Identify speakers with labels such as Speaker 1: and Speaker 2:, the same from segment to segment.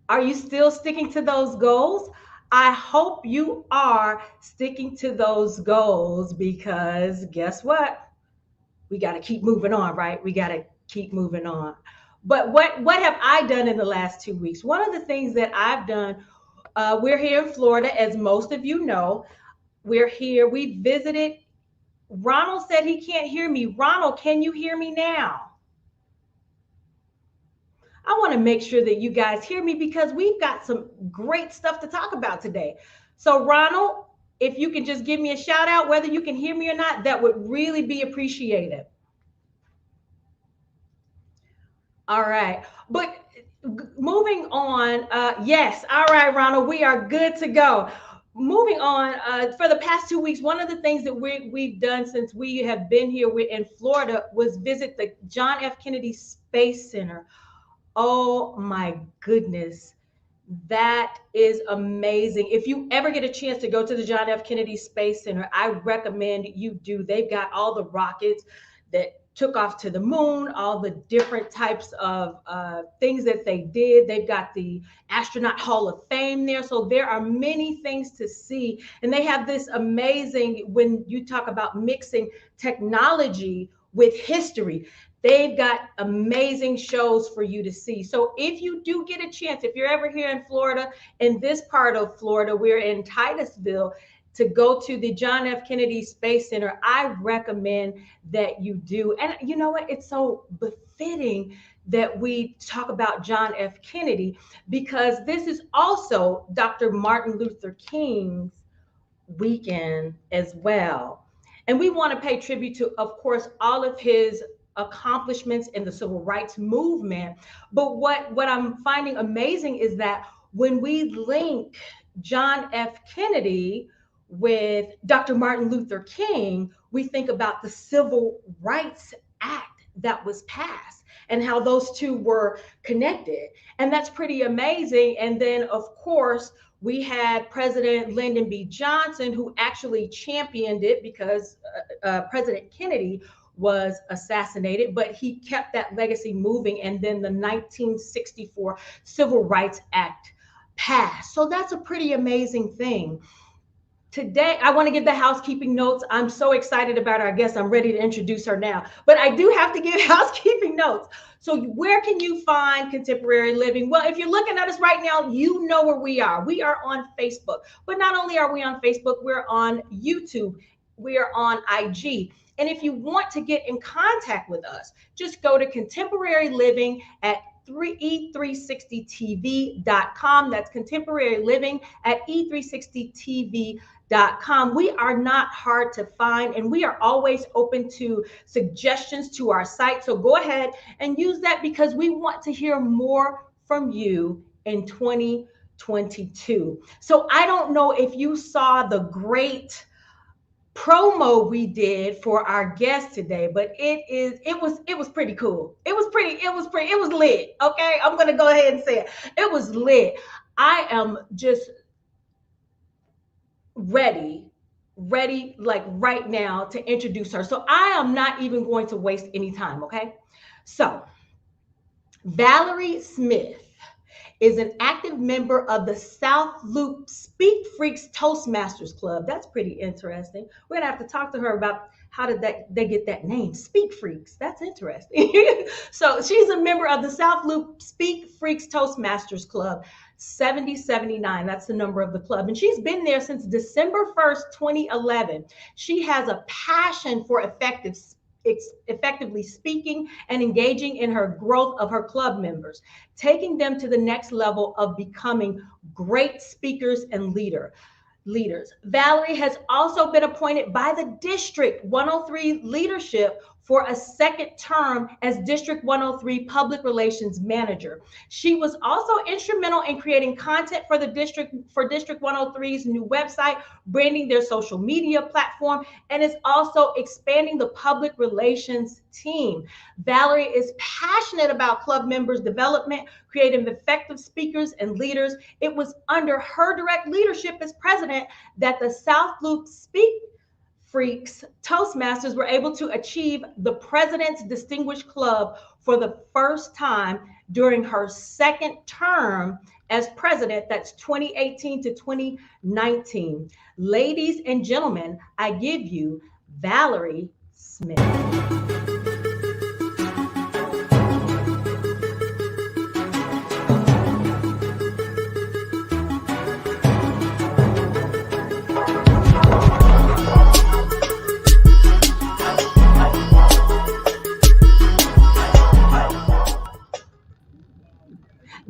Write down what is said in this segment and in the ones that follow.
Speaker 1: Are you still sticking to those goals? I hope you are sticking to those goals because guess what? We got to keep moving on, right? We got to keep moving on. But what have I done in the last 2 weeks? One of the things that I've done, we're here in Florida, as most of you know. We're here. We visited. Ronald said he can't hear me. Ronald, can you hear me now? I want to make sure that you guys hear me because we've got some great stuff to talk about today. So, Ronald, if you can just give me a shout out, whether you can hear me or not, that would really be appreciated. All right. But moving on, yes. All right, Ronald, we are good to go. Moving on, for the past 2 weeks, one of the things that we've done since we have been here in Florida was visit the John F. Kennedy Space Center. Oh my goodness. That is amazing. If you ever get a chance to go to the John F. Kennedy Space Center, I recommend you do. They've got all the rockets that took off to the moon, all the different types of things that they did. They've got the Astronaut Hall of Fame there. So there are many things to see. And they have this amazing, when you talk about mixing technology with history, they've got amazing shows for you to see. So if you do get a chance, if you're ever here in Florida, in this part of Florida, we're in Titusville. to go to the John F. Kennedy Space Center, I recommend that you do. And you know what? It's so befitting that we talk about John F. Kennedy because this is also Dr. Martin Luther King's weekend as well. And we want to pay tribute to, of course, all of his accomplishments in the civil rights movement. But what I'm finding amazing is that when we link John F. Kennedy with Dr. Martin Luther King, we think about the Civil Rights Act that was passed and how those two were connected. And that's pretty amazing. And then, of course, we had President Lyndon B. Johnson, who actually championed it because President Kennedy was assassinated, but he kept that legacy moving. And then the 1964 Civil Rights Act passed. So that's a pretty amazing thing. Today, I want to give the housekeeping notes. I'm so excited about our guest. I'm ready to introduce her now, but I do have to give housekeeping notes. So where can you find Contemporary Living? Well, if you're looking at us right now, you know where we are. We are on Facebook, but not only are we on Facebook, we're on YouTube, we're on IG. And if you want to get in contact with us, just go to Contemporary Living at e360tv.com. That's Contemporary Living at e360tv.com. We are not hard to find, and we are always open to suggestions to our site. So go ahead and use that because we want to hear more from you in 2022. So I don't know if you saw the great promo we did for our guest today, but it was pretty cool. It was lit. Okay, I'm gonna go ahead and say it was lit. I am just ready like right now to introduce her. So I am not even going to waste any time. Okay, so Valerie Smith is an active member of the South Loop Speak Freaks Toastmasters Club. That's pretty interesting. We're gonna have to talk to her about how did they get that name, Speak Freaks. That's interesting. So she's a member of the South Loop Speak Freaks Toastmasters Club, 7079. That's the number of the club. And she's been there since December 1st, 2011. She has a passion for effectively speaking and engaging in her growth of her club members, taking them to the next level of becoming great speakers and leaders. Valerie has also been appointed by the District 103 leadership for a second term as District 103 Public Relations Manager. She was also instrumental in creating content for District 103's new website, branding their social media platform, and is also expanding the public relations team. Valerie is passionate about club members' development, creating effective speakers and leaders. It was under her direct leadership as president that the South Loop Speak Freaks Toastmasters were able to achieve the President's Distinguished Club for the first time during her second term as president. That's 2018 to 2019. Ladies and gentlemen, I give you Valerie Smith.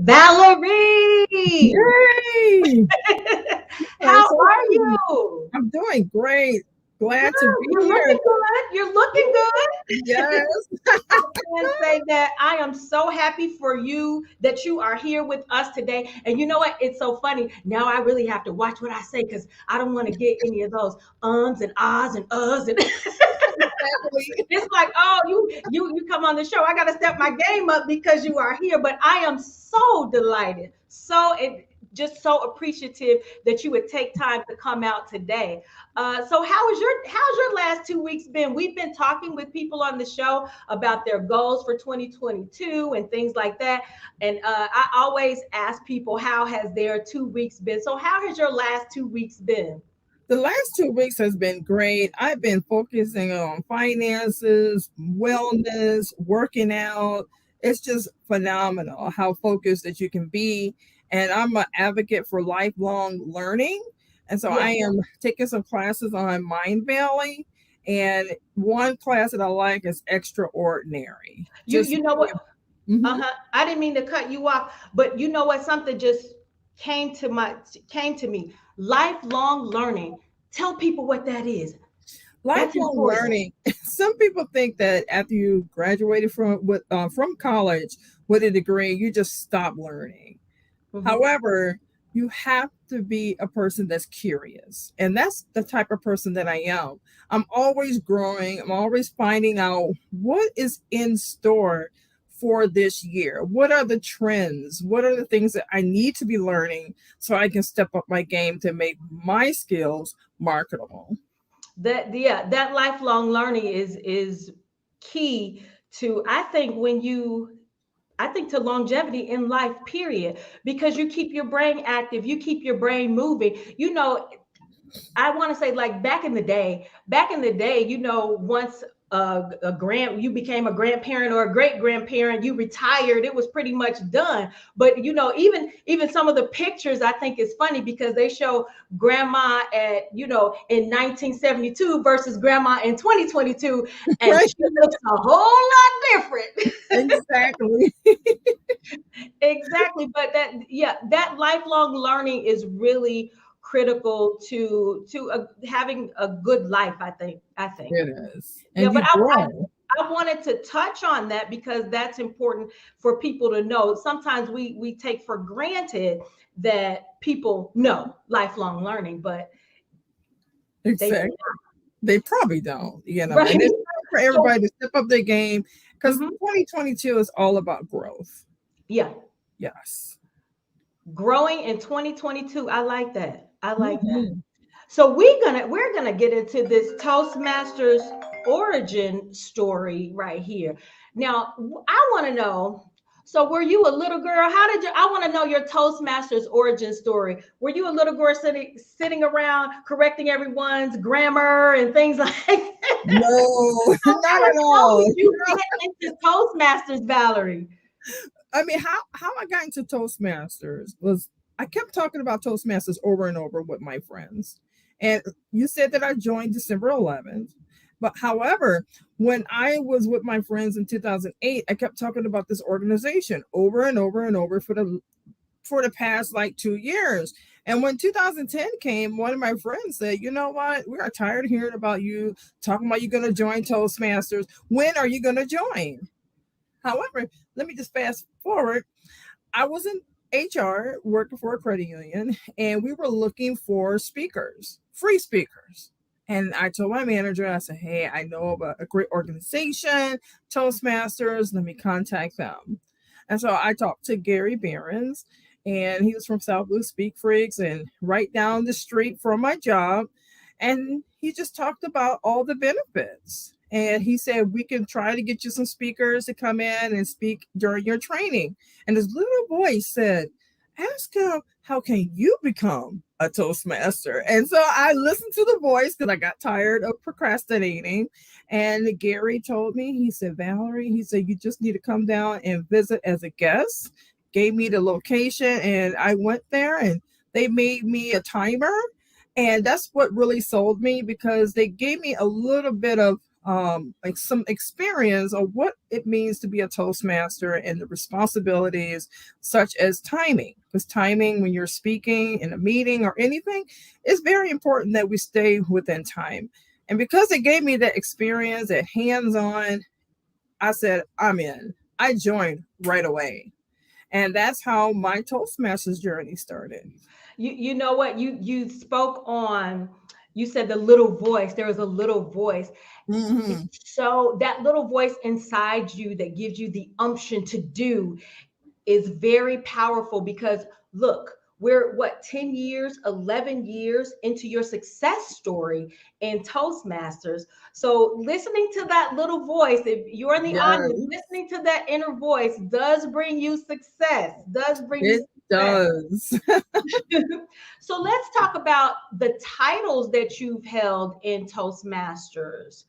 Speaker 1: Valerie!
Speaker 2: Yay!
Speaker 1: How are you?
Speaker 2: I'm doing great. Glad to be
Speaker 1: You're
Speaker 2: here.
Speaker 1: looking good. You're looking good.
Speaker 2: Yes.
Speaker 1: I can say that I am so happy for you that you are here with us today. And you know what? It's so funny. Now I really have to watch what I say because I don't want to get any of those ums and ahs and uhs and it's like, oh, you come on the show. I got to step my game up because you are here. But I am so delighted, just so appreciative that you would take time to come out today. So how's your last 2 weeks been? We've been talking with people on the show about their goals for 2022 and things like that. And I always ask people, how has their 2 weeks been? So how has your last 2 weeks been?
Speaker 2: The last 2 weeks has been great. I've been focusing on finances, wellness, working out. It's just phenomenal how focused that you can be. And I'm an advocate for lifelong learning. And so I
Speaker 1: Yeah.
Speaker 2: am taking some classes on Mind Valley. And one class that I like is Extraordinary. Just
Speaker 1: You know what?
Speaker 2: mhm.
Speaker 1: Uh-huh. I didn't mean to cut you off, but you know what? Something just came to me. Lifelong learning. Tell people what that is. That's
Speaker 2: Lifelong
Speaker 1: important.
Speaker 2: learning. Some people think that after you graduated from college with a degree, you just stop learning.
Speaker 1: Hmm.
Speaker 2: However, you have to be a person that's curious. And that's the type of person that I am. I'm always growing, I'm always finding out what is in store for this year. What are the trends? What are the things that I need to be learning so I can step up my game to make my skills marketable?
Speaker 1: That yeah, that lifelong learning is key to I think to longevity in life, period. Because you keep your brain active, you keep your brain moving. I want to say like back in the day, once you became a grandparent or a great grandparent, you retired, it was pretty much done. But even some of the pictures I think is funny because they show grandma at in 1972 versus grandma in 2022, and
Speaker 2: Right?
Speaker 1: she looks a whole lot different.
Speaker 2: Exactly.
Speaker 1: Exactly, but that lifelong learning is really critical to having a good life, I think.
Speaker 2: It is.
Speaker 1: Yeah,
Speaker 2: And
Speaker 1: but
Speaker 2: you grow.
Speaker 1: I wanted to touch on that because that's important for people to know. Sometimes we take for granted that people know lifelong learning, but they may
Speaker 2: Exactly. They probably don't,
Speaker 1: not.
Speaker 2: and
Speaker 1: Right.
Speaker 2: it's time for
Speaker 1: So
Speaker 2: everybody to step up their game because
Speaker 1: mhm,
Speaker 2: 2022 is all about growth.
Speaker 1: yeah,
Speaker 2: Yes.
Speaker 1: growing in 2022, I like that. I like that.
Speaker 2: Mhm.
Speaker 1: So we're gonna get into this Toastmasters origin story right here. Now, I want to know. So, were you a little girl? How did you? I want to know your Toastmasters origin story. Were you a little girl sitting around correcting everyone's grammar and things like that?
Speaker 2: No, not at
Speaker 1: How
Speaker 2: all.
Speaker 1: did you get into Toastmasters, Valerie?
Speaker 2: I mean, how I got into Toastmasters was I kept talking about Toastmasters over and over with my friends. And you said that I joined December 11th. But however, when I was with my friends in 2008, I kept talking about this organization over and over and over for the past like 2 years. And when 2010 came, one of my friends said, "You know what? We are tired of hearing about you talking about you're going to join Toastmasters. When are you going to join?" However, let me just fast forward. I was in HR working for a credit union, and we were looking for speakers, free speakers. And I told my manager, I said, "Hey, I know about a great organization, Toastmasters. Let me contact them." And so I talked to Gary Behrens, and he was from South Blue Speak Freaks and right down the street from my job. And he just talked about all the benefits. And he said, "We can try to get you some speakers to come in and speak during your training." And his little voice said, "Ask him, how can you become a Toastmaster?" And so I listened to the voice because I got tired of procrastinating. And Gary told me, he said, "Valerie," he said, "you just need to come down and visit as a guest." Gave me the location, and I went there, and they made me a timer. And that's what really sold me because they gave me a little bit of like some experience of what it means to be a Toastmaster and the responsibilities such as timing. Because timing, when you're speaking in a meeting or anything, it's very important that we stay within time. And because they gave me that experience, that hands on, I said, I'm in. I joined right away. And that's how my Toastmasters journey started.
Speaker 1: You know what you spoke on. You said the little voice. There was a little voice.
Speaker 2: Hmm.
Speaker 1: So that little voice inside you that gives you the umption to do is very powerful because look, we're what, 10 years, 11 years into your success story in Toastmasters. So listening to that little voice, if you're in the audience,
Speaker 2: Yes,
Speaker 1: listening to that inner voice does bring you success, does bring you
Speaker 2: it
Speaker 1: success.
Speaker 2: does.
Speaker 1: So let's talk about the titles that you've held in Toastmasters.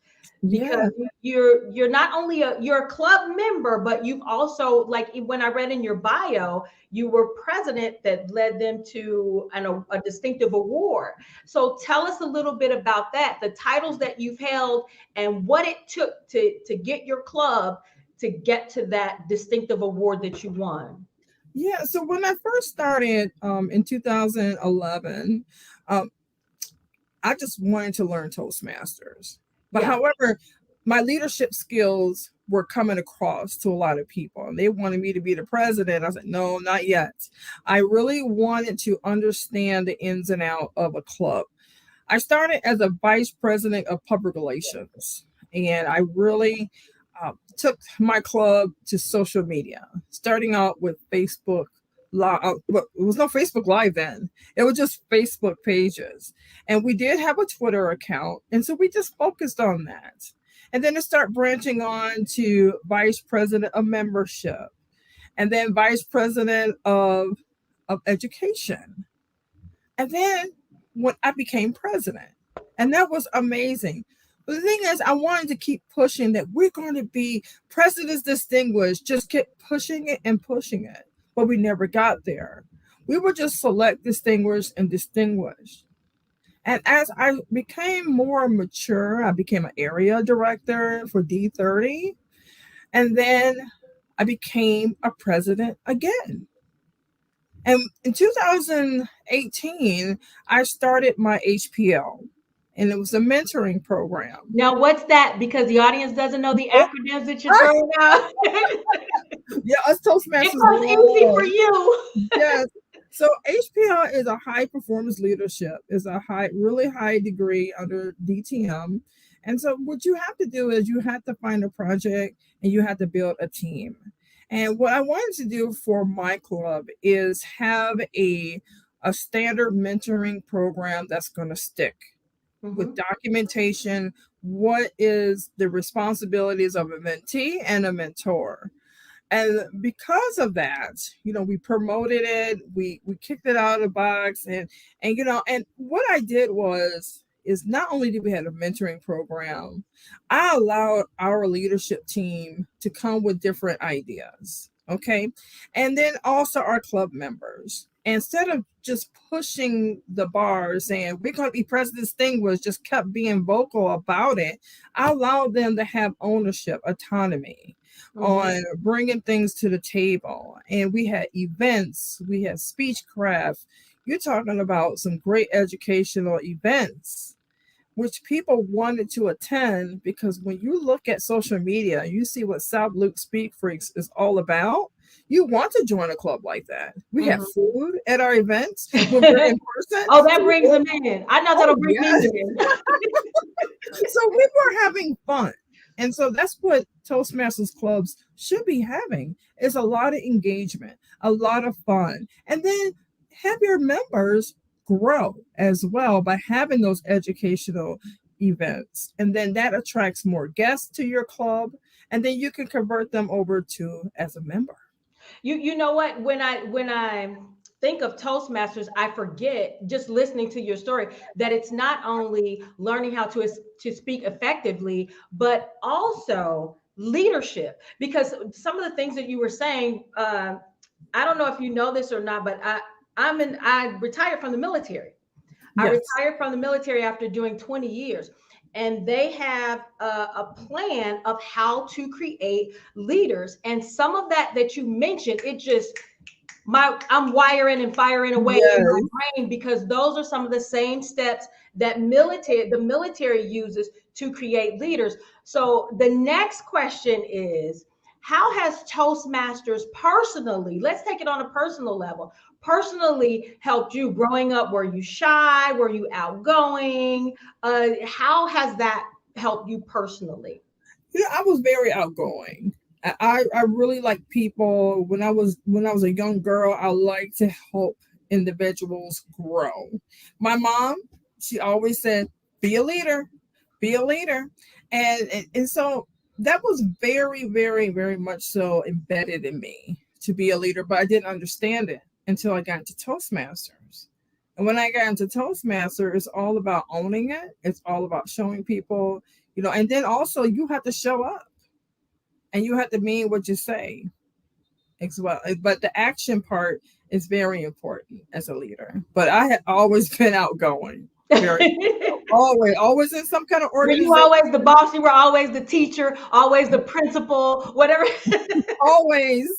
Speaker 1: because
Speaker 2: Yeah.
Speaker 1: you're not only you're a club member, but you've also, like when I read in your bio, you were president that led them to a distinctive award. So tell us a little bit about that, the titles that you've held, and what it took to get your club to get to that distinctive award that you won.
Speaker 2: Yeah. So when I first started in 2011, um, I just wanted to learn Toastmasters. But
Speaker 1: Yeah.
Speaker 2: however, my leadership skills were coming across to a lot of people and they wanted me to be the president. I said, no, not yet. I really wanted to understand the ins and out of a club. I started as a vice president of public relations, and I really took my club to social media, starting out with Facebook Live. Well, it was no Facebook Live then, it was just Facebook pages. And we did have a Twitter account, and so we just focused on that. And then it started branching on to vice president of membership, and then vice president of education, and then when I became president, and that was amazing. But the thing is, I wanted to keep pushing that we're going to be presidents distinguished, just kept pushing it and pushing it. But we never got there. We were just select, distinguished, and distinguished. And as I became more mature, I became an area director for D30. And then I became a president again. And in 2018, I started my HPL, and it was a mentoring program.
Speaker 1: Now, what's that? Because the audience doesn't know the
Speaker 2: Oh,
Speaker 1: acronyms that you're throwing out.
Speaker 2: yeah, us
Speaker 1: It
Speaker 2: Toastmasters
Speaker 1: comes easy for
Speaker 2: love.
Speaker 1: you.
Speaker 2: Yes. So HPL is a high performance leadership. It's a really high degree under DTM. And so what you have to do is you have to find a project and you have to build a team. And what I wanted to do for my club is have a standard mentoring program that's going to stick with
Speaker 1: Mhm.
Speaker 2: documentation. What is the responsibilities of a mentee and a mentor? And because of that, we promoted it, we kicked it out of the box, and what I did was is not only did we have a mentoring program, I allowed our leadership team to come with different ideas. Okay. And then also our club members. Instead of just pushing the bar saying we're going to be president distinguished, just kept being vocal about it. I allowed them to have ownership, autonomy
Speaker 1: Mhm.
Speaker 2: on bringing things to the table. And we had events, we had speechcraft. You're talking about some great educational events, which people wanted to attend because when you look at social media, you see what South Loop Speak Freaks is all about. You want to join a club like that. We have
Speaker 1: Mhm.
Speaker 2: food at our events when we're in person.
Speaker 1: Oh, that
Speaker 2: So
Speaker 1: brings them in. I know
Speaker 2: oh
Speaker 1: that'll bring me
Speaker 2: yes.
Speaker 1: in.
Speaker 2: So we were having fun. And so that's what Toastmasters clubs should be having is a lot of engagement, a lot of fun. And then have your members grow as well by having those educational events. And then that attracts more guests to your club. And then you can convert them over to as a member.
Speaker 1: You know what? When I think of Toastmasters, I forget, just listening to your story, that it's not only learning how to speak effectively, but also leadership. Because some of the things that you were saying, I don't know if you know this or not, but I retired from the military. I
Speaker 2: Yes.
Speaker 1: retired from the military after doing 20 years. And they have a plan of how to create leaders. And some of that you mentioned, it just I'm wiring and firing away in my
Speaker 2: Yes.
Speaker 1: brain because those are some of the same steps that the military uses to create leaders. So the next question is, how has Toastmasters personally, let's take it on a personal level, personally helped you growing up? Were you shy? Were you outgoing? How has that helped you personally?
Speaker 2: I was very outgoing. I really like people. When I was a young girl, I like to help individuals grow. My mom, she always said, "Be a leader, be a leader," and so that was very, very, very much so embedded in me to be a leader. But I didn't understand it until I got into Toastmasters. And when I got into Toastmasters, it's all about owning it. It's all about showing people And then also you have to show up and you have to mean what you say as well. But the action part is very important as a leader. But I had always been outgoing, very always in some kind of
Speaker 1: Were you
Speaker 2: organization,
Speaker 1: always the boss? You were always the teacher, always the principal, whatever.
Speaker 2: always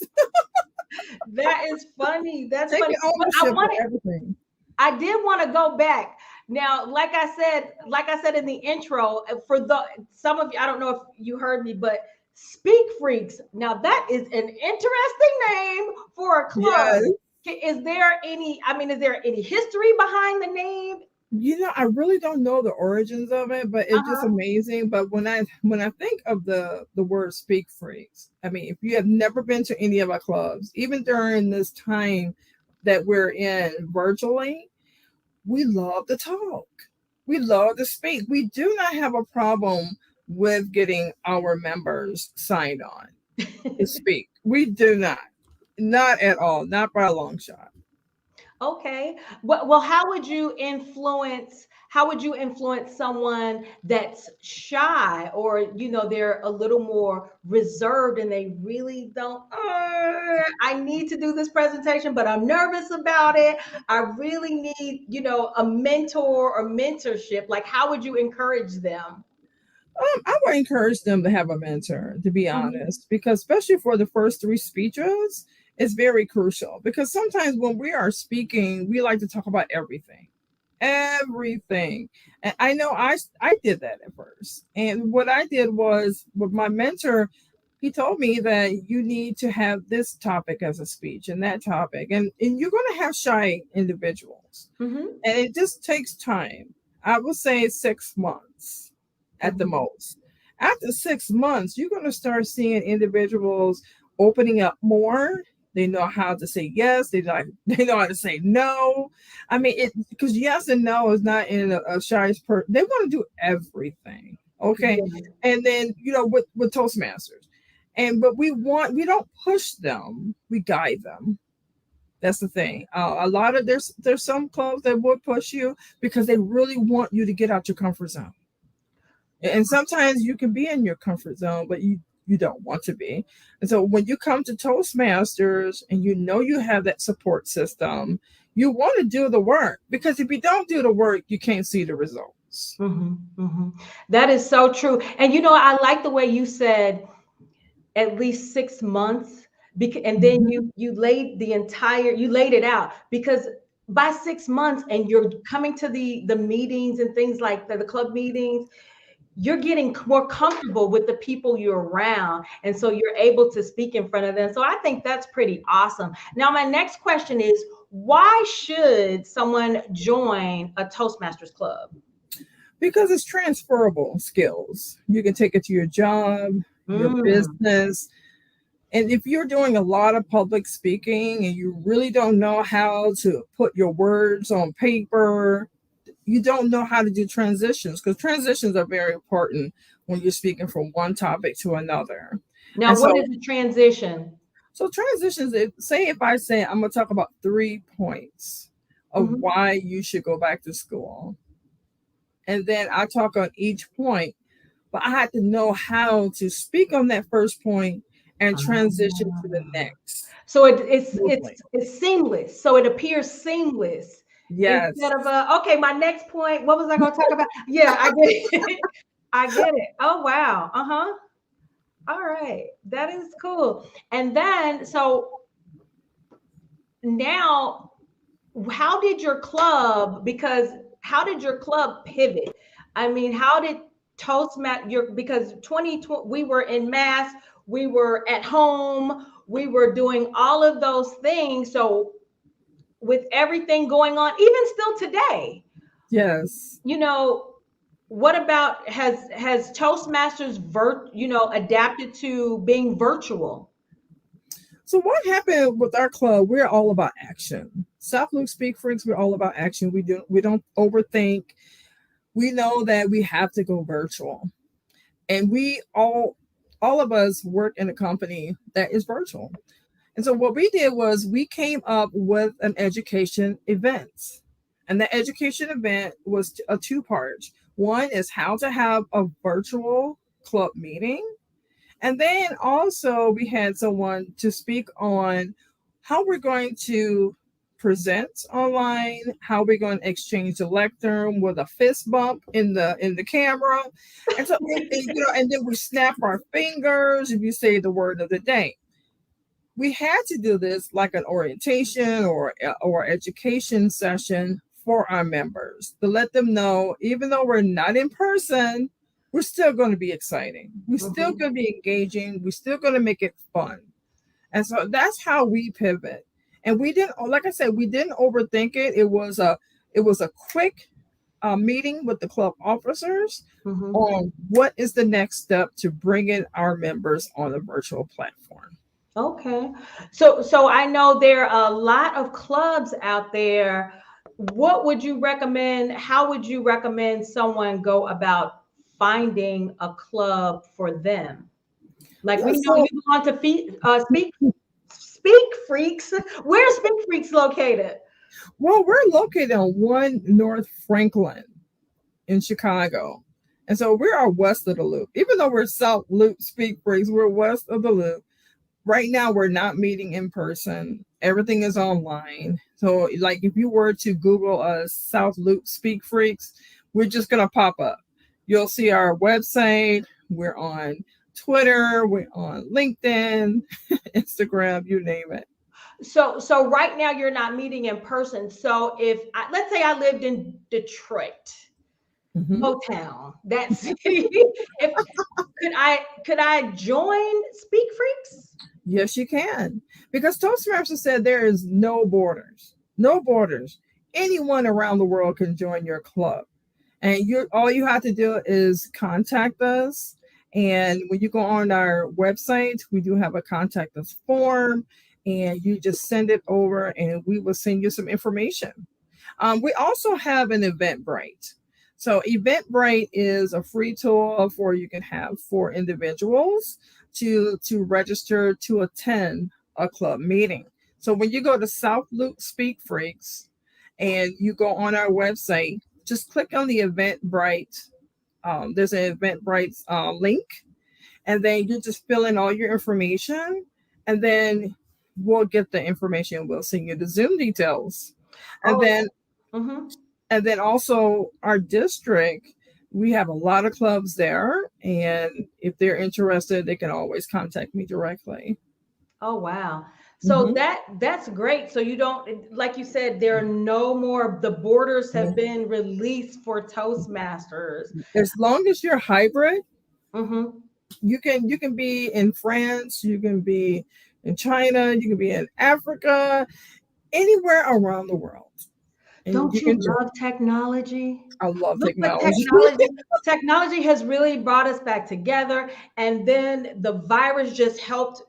Speaker 1: That is funny. That's funny.
Speaker 2: taking
Speaker 1: But I
Speaker 2: ownership for
Speaker 1: wanted,
Speaker 2: everything.
Speaker 1: I did want to go back. Now, like I said in the intro, for the some of you, I don't know if you heard me, but Speak Freaks. Now that is an interesting name for a club.
Speaker 2: Yes.
Speaker 1: Is there any, I mean, is there any history behind the name?
Speaker 2: I really don't know the origins of it, but it's just
Speaker 1: Uh-huh.
Speaker 2: amazing. But when I think of the word speak freaks, I mean, if you have never been to any of our clubs, even during this time that we're in virtually, we love to talk. We love to speak. We do not have a problem with getting our members signed on to speak. We do not. Not at all. Not by a long shot.
Speaker 1: Okay. Well, how would you influence someone that's shy, or they're a little more reserved and they really don't, I need to do this presentation, but I'm nervous about it. I really need, a mentor or mentorship. Like, how would you encourage them?
Speaker 2: I would encourage them to have a mentor, to be
Speaker 1: Mhm.
Speaker 2: honest, because especially for the first three speeches, it's very crucial. Because sometimes when we are speaking, we like to talk about everything, everything. And I know I did that at first. And what I did was with my mentor, he told me that you need to have this topic as a speech and that topic, and you're going to have shy individuals,
Speaker 1: Mhm.
Speaker 2: and it just takes time. I would say 6 months at the
Speaker 1: Mhm.
Speaker 2: most. After 6 months, you're going to start seeing individuals opening up more. They know how to say yes. They know how to say no. I mean, it because yes and no is not in a shy person. They want to do everything. Okay,
Speaker 1: Yeah.
Speaker 2: and then with Toastmasters, but we don't push them. We guide them. That's the thing. A lot of there's some clubs that would push you because they really want you to get out your comfort zone. And sometimes you can be in your comfort zone, but you don't want to be. And so when you come to Toastmasters and you have that support system, you want to do the work, because if you don't do the work, you can't see the results.
Speaker 1: That is so true. And I like the way you said at least 6 months, and then
Speaker 2: Mhm.
Speaker 1: you laid it out, because by 6 months and you're coming to the meetings and things like that, the club meetings, you're getting more comfortable with the people you're around, and so you're able to speak in front of them. So I think that's pretty awesome. Now my next question is, why should someone join a Toastmasters club?
Speaker 2: Because it's transferable skills. You can take it to your job, your
Speaker 1: Mm.
Speaker 2: business. And if you're doing a lot of public speaking and you really don't know how to put your words on paper, you don't know how to do transitions, because transitions are very important when you're speaking from one topic to another.
Speaker 1: Now
Speaker 2: And
Speaker 1: what is
Speaker 2: so,
Speaker 1: a transition?
Speaker 2: transitions, if I say I'm going to talk about 3 points of
Speaker 1: Mhm.
Speaker 2: why you should go back to school, and then I talk on each point, but I had to know how to speak on that first point and transition to the
Speaker 1: Ah.
Speaker 2: next
Speaker 1: So it's
Speaker 2: smoothly.
Speaker 1: it's it's seamless. So it appears seamless instead
Speaker 2: Yes.
Speaker 1: of okay. My next point. What was I going to talk about? Yeah, I get it. I get it. Oh wow. Uh huh. All right. That is cool. And then now, how did your club? Because how did your club pivot? I mean, how did Toastmat your, because 2020 we were in mass, we were at home, we were doing all of those things. So with everything going on, even still today,
Speaker 2: Yes.
Speaker 1: you know, what about, has Toastmasters adapted to being virtual?
Speaker 2: So what happened with our club? We're all about action. South Loop Speak Freaks, we're all about action. We don't overthink. We know that we have to go virtual. And we all of us work in a company that is virtual. And so what we did was we came up with an education event. And the education event was a two part. One is how to have a virtual club meeting. And then also, we had someone to speak on how we're going to present online, how we're going to exchange the lectern with a fist bump in the camera, and so and then we snap our fingers if you say the word of the day. We had to do this like an orientation or education session for our members to let them know, even though we're not in person, we're still going to be exciting. We're still
Speaker 1: Mhm.
Speaker 2: going to be engaging. We're still going to make it fun. And so that's how we pivot. And we didn't, like I said, we didn't overthink it. It was a quick meeting with the club officers
Speaker 1: Mhm.
Speaker 2: on what is the next step to bringing our members on a virtual platform.
Speaker 1: Okay. So I know there are a lot of clubs out there. What would you recommend? How would you recommend someone go about finding a club for them? Like we
Speaker 2: Yeah,
Speaker 1: know
Speaker 2: so
Speaker 1: you belong to Speak Freaks. Where's Speak Freaks located?
Speaker 2: well, we're located on 1 North Franklin in Chicago. And so we are west of the loop. Even though we're South Loop Speak Freaks, we're west of the loop. Right now, we're not meeting in person. Everything is online. So, like, if you were to Google us, South Loop Speak Freaks, we're just going to pop up. You'll see our website. We're on Twitter, we're on LinkedIn, Instagram, you name it.
Speaker 1: So right now you're not meeting in person. So if let's say I lived in Detroit,
Speaker 2: Mhm.
Speaker 1: Motown, that city, if could I join Speak Freaks?
Speaker 2: Yes, you can. Because Toastmasters said there is no borders. No borders. Anyone around the world can join your club. And you all you have to do is contact us. And when you go on our website, we do have a contact us form, and you just send it over and we will send you some information. We also have an Eventbrite. So Eventbrite is a free tool for you can have for individuals to register to attend a club meeting. So when you go to South Loop Speak Freaks and you go on our website, just click on the Eventbrite. There's an Eventbrite link, and then you just fill in all your information, and then we'll get the information. We'll send you the Zoom details, and
Speaker 1: Oh,
Speaker 2: then
Speaker 1: mm-hmm.
Speaker 2: also our district. We have a lot of clubs there, and if they're interested, they can always contact me directly.
Speaker 1: Oh wow. So
Speaker 2: Hmm.
Speaker 1: that's great. So you don't, like you said, there are no more, the borders have been released for Toastmasters.
Speaker 2: As long as you're hybrid,
Speaker 1: Mm-hmm.
Speaker 2: you can be in France, you can be in China, you can be in Africa, anywhere around the world, and
Speaker 1: Don't
Speaker 2: you
Speaker 1: you
Speaker 2: can join.
Speaker 1: love technology?
Speaker 2: I love
Speaker 1: Look what
Speaker 2: technology.
Speaker 1: technology has really brought us back together. And then the virus just helped,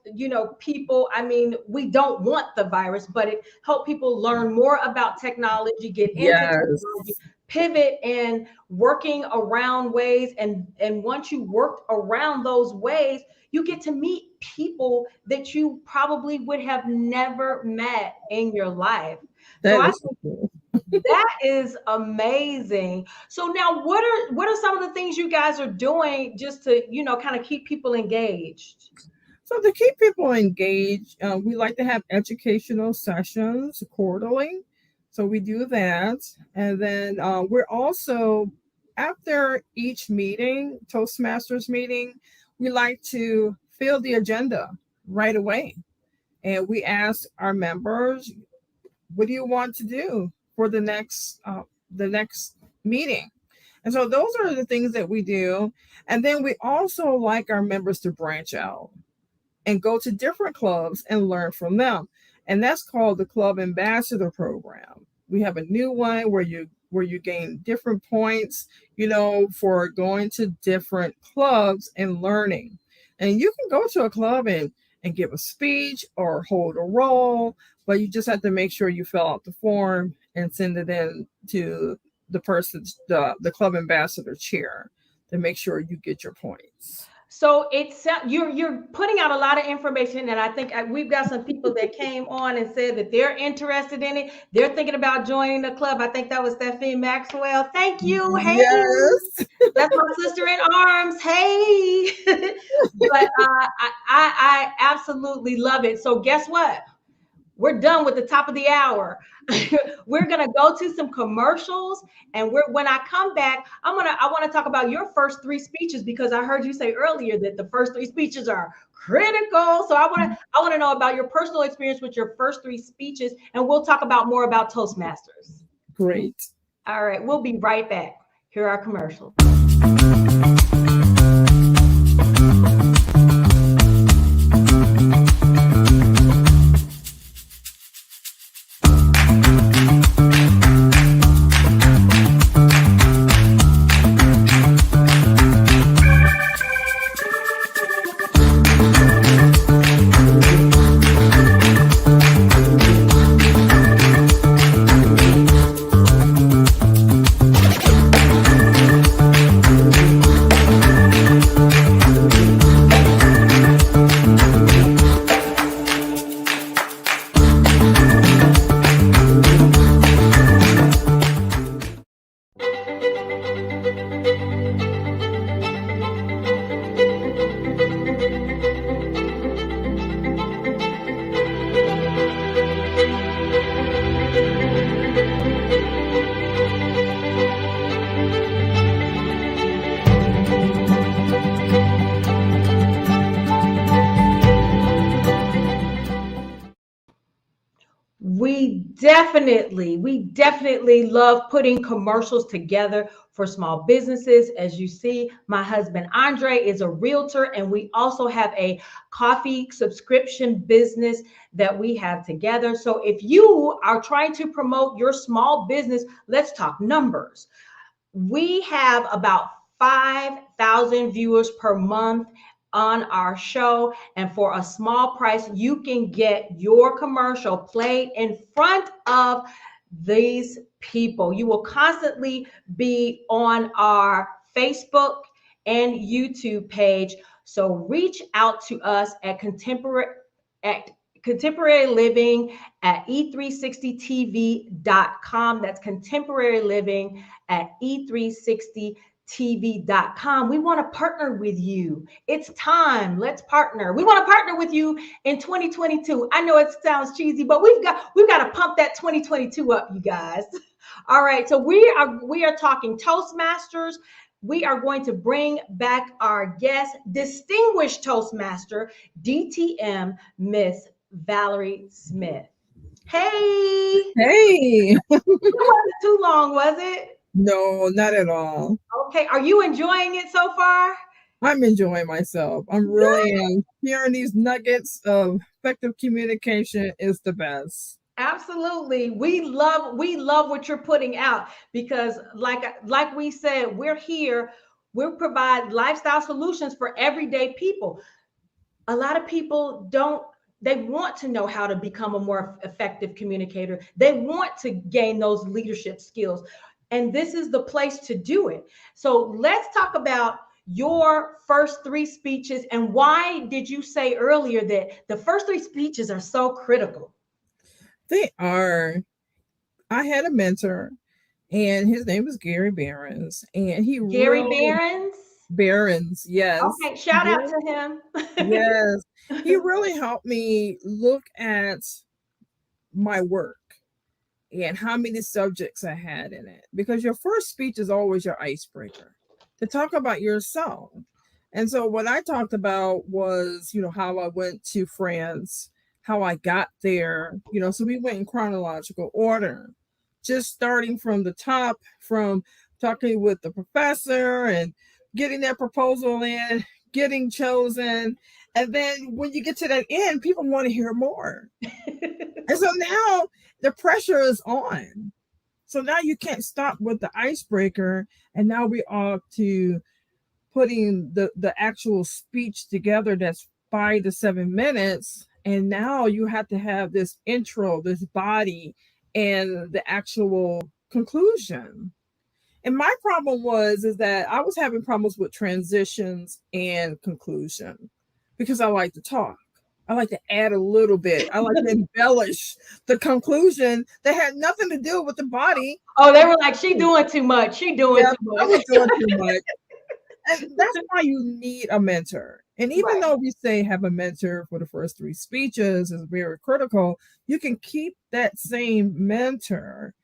Speaker 1: people. I mean, we don't want the virus, but it helped people learn more about technology, get into technology,
Speaker 2: Yes,
Speaker 1: pivot and working around ways. And once you worked around those ways, you get to meet people that you probably would have never met in your life. So
Speaker 2: that
Speaker 1: I
Speaker 2: is so cool.
Speaker 1: that is amazing. So now what are some of the things you guys are doing just to, kind of keep people engaged?
Speaker 2: So to keep people engaged, we like to have educational sessions quarterly. So we do that, and then we're also after each meeting, Toastmasters meeting, we like to fill the agenda right away, and we ask our members, "What do you want to do for the next meeting?" And so those are the things that we do, and then we also like our members to branch out and go to different clubs and learn from them. And that's called the Club Ambassador Program. We have a new one where you gain different points, for going to different clubs and learning. And you can go to a club and give a speech or hold a role, but you just have to make sure you fill out the form and send it in to the club ambassador chair to make sure you get your points.
Speaker 1: So it's you're putting out a lot of information, and I think we've got some people that came on and said that they're interested in it. They're thinking about joining the club. I think that was Stephanie Maxwell. Thank you. Hey,
Speaker 2: Yes.
Speaker 1: that's my sister in arms. Hey, but I absolutely love it. So guess what? We're done with the top of the hour. We're gonna go to some commercials, and when I come back, I want to talk about your first three speeches because I heard you say earlier that the first three speeches are critical. So I want to know about your personal experience with your first three speeches, and we'll talk about more about Toastmasters.
Speaker 2: Great.
Speaker 1: All right, we'll be right back. Here are commercials. We definitely love putting commercials together for small businesses. As you see, my husband Andre is a realtor, and we also have a coffee subscription business that we have together. So if you are trying to promote your small business, let's talk numbers. We have about 5,000 viewers per month on our show. And for a small price, you can get your commercial played in front of these people. You will constantly be on our Facebook and YouTube page. So reach out to us at contemporary living at e360tv.com. That's contemporary living at e360tv.com. We want to partner with you. It's time. Let's partner. We want to partner with you in 2022. I know it sounds cheesy, but we've got to pump that 2022 up, you guys. All right. So we are talking Toastmasters. We are going to bring back our guest, distinguished Toastmaster, DTM, Miss Valerie Smith. Hey,
Speaker 2: Hey.
Speaker 1: it wasn't too long, was it?
Speaker 2: No, not at all.
Speaker 1: Okay, are you enjoying it so far?
Speaker 2: I'm enjoying myself. I'm really hearing these nuggets of effective communication is the best.
Speaker 1: Absolutely. We love what you're putting out because like we said, we're here. We provide lifestyle solutions for everyday people. A lot of people don't they want to know how to become a more effective communicator. They want to gain those leadership skills. And this is the place to do it. So let's talk about your first three speeches and why did you say earlier that the first three speeches are so critical?
Speaker 2: They are. I had a mentor, and his name was Gary Barons, and he
Speaker 1: Gary
Speaker 2: really
Speaker 1: Behrens.
Speaker 2: Barons, yes.
Speaker 1: Okay, shout out to him.
Speaker 2: Yes. He really helped me look at my work and how many subjects I had in it. Because your first speech is always your icebreaker to talk about yourself. And so what I talked about was, how I went to France, how I got there, so we went in chronological order, just starting from the top, from talking with the professor and getting that proposal in, getting chosen. And then when you get to that end, people want to hear more. And so now the pressure is on. So now you can't stop with the icebreaker. And now we are to putting the actual speech together that's 5 to 7 minutes. And now you have to have this intro, this body, and the actual conclusion. And my problem was is that I was having problems with transitions and conclusion because I like to talk. I like to add a little bit. I like to embellish the conclusion that had nothing to do with the body.
Speaker 1: Oh, they were like, she doing too much. She doing
Speaker 2: Yeah,
Speaker 1: too
Speaker 2: I
Speaker 1: much.
Speaker 2: was doing too much. And that's why you need a mentor. And even
Speaker 1: Right.
Speaker 2: though we say have a mentor for the first three speeches is very critical, you can keep that same mentor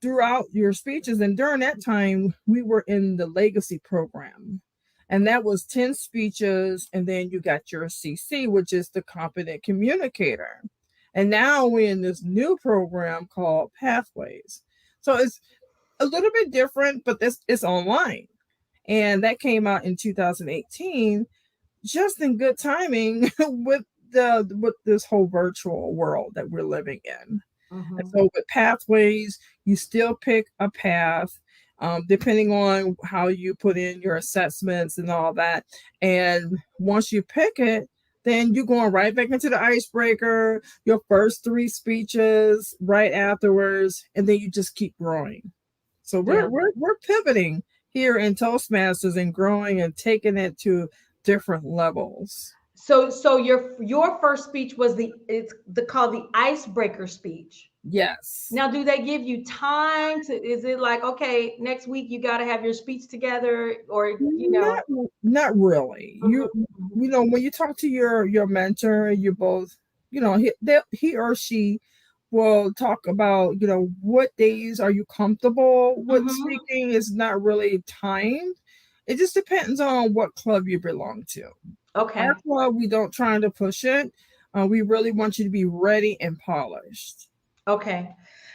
Speaker 2: throughout your speeches. And during that time, we were in the legacy program. And that was 10 speeches. And then you got your CC, which is the competent communicator. And now we're in this new program called Pathways. So it's a little bit different, but this it's online. And that came out in 2018, just in good timing with this whole virtual world that we're living in. And
Speaker 1: Hmm.
Speaker 2: so with pathways, you still pick a path, depending on how you put in your assessments and all that. And once you pick it, then you're going right back into the icebreaker, your first three speeches right afterwards, and then you just keep growing. So
Speaker 1: Yeah.
Speaker 2: we're pivoting here in Toastmasters and growing and taking it to different levels.
Speaker 1: So your first speech was it's the called the icebreaker speech.
Speaker 2: Yes.
Speaker 1: Now, do they give you time to? Is it like, okay, next week you got to have your speech together, or you know?
Speaker 2: Not not really. You
Speaker 1: Mhm,
Speaker 2: know when you talk to your mentor, you both he or she will talk about what days are you comfortable with
Speaker 1: mhm.
Speaker 2: speaking. Is not really timed. It just depends on what club you belong to. Our
Speaker 1: Okay,
Speaker 2: club, we don't try to push it. We really want you to be ready and polished.
Speaker 1: okay.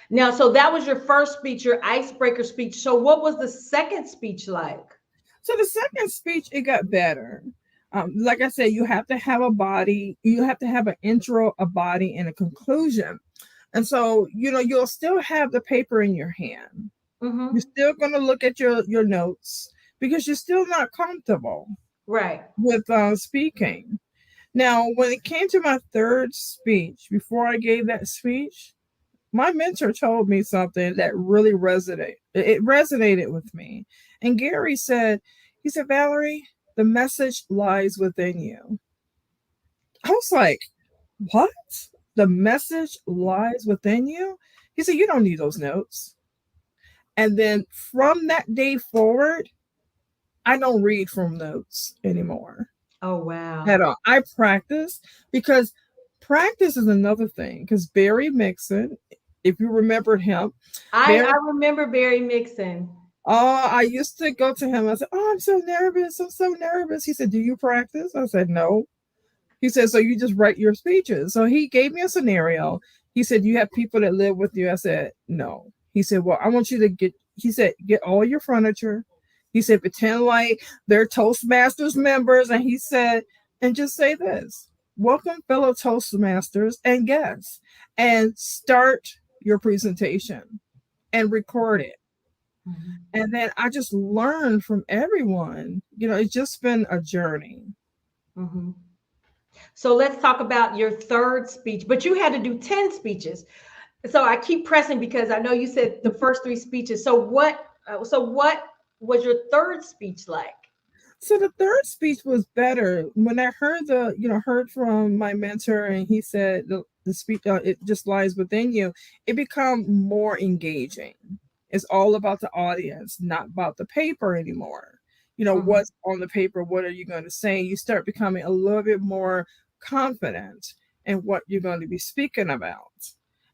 Speaker 1: Now, so that was your first speech, your icebreaker speech. So, what was the second speech like?
Speaker 2: So the second speech, it got better. Like I said, you have to have a body, you have to have an intro, a body, and a conclusion. And so, you'll still have the paper in your hand. You're
Speaker 1: Mm-hmm.
Speaker 2: still going to look at your notes because you're still not comfortable
Speaker 1: Right.
Speaker 2: with speaking. Now, when it came to my third speech, before I gave that speech, my mentor told me something that really resonated. It resonated with me. And Gary said, he said, Valerie, the message lies within you. I was like, what? The message lies within you? He said, you don't need those notes. And then from that day forward, I don't read from notes anymore
Speaker 1: Oh,
Speaker 2: at
Speaker 1: wow.
Speaker 2: all. I practice because practice is another thing. Because Barry Mixon, if you remembered him,
Speaker 1: I
Speaker 2: Barry.
Speaker 1: remember Barry Mixon.
Speaker 2: Oh, I used to go to him. I said, "Oh, I'm so nervous. I'm so nervous." He said, "Do you practice?" I said, "No." He said, "So you just write your speeches." So he gave me a scenario. He said, "You have people that live with you." I said, "No." He said, "Well, I want you to get." He said, "Get all your furniture." He said, "Pretend like they're Toastmasters members." And he said, "And just say this: Welcome, fellow Toastmasters and guests, and start your presentation and record it."
Speaker 1: Mhm,
Speaker 2: And then I just learned from everyone. It's just been a journey.
Speaker 1: mhm. So let's talk about your third speech, but you had to do 10 speeches. So I keep pressing because I know you said the first three speeches. So what was your third speech like?
Speaker 2: So the third speech was better when I heard heard from my mentor, and he said the speech, it just lies within you. It become more engaging. It's all about the audience, not about the paper anymore.
Speaker 1: Mhm,
Speaker 2: What's on the paper, what are you going to say? You start becoming a little bit more confident in what you're going to be speaking about.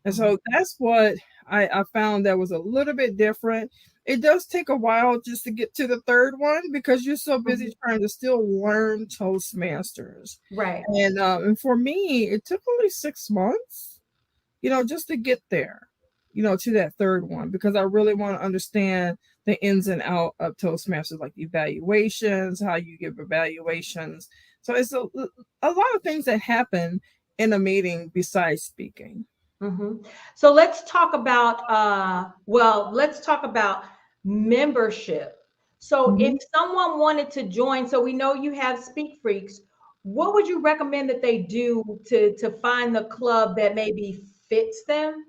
Speaker 2: And
Speaker 1: mhm,
Speaker 2: so that's what I found that was a little bit different. It does take a while just to get to the third one because you're so busy
Speaker 1: mhm.
Speaker 2: trying to still learn Toastmasters.
Speaker 1: Right.
Speaker 2: And for me, it took only 6 months, just to get there, to that third one because I really want to understand the ins and out of Toastmasters, like evaluations, how you give evaluations. So it's a lot of things that happen in a meeting besides speaking.
Speaker 1: Mhm. So let's talk about membership. So if
Speaker 2: Mhm.
Speaker 1: someone wanted to join, so we know you have Speak Freaks, what would you recommend that they do to find the club that maybe fits them?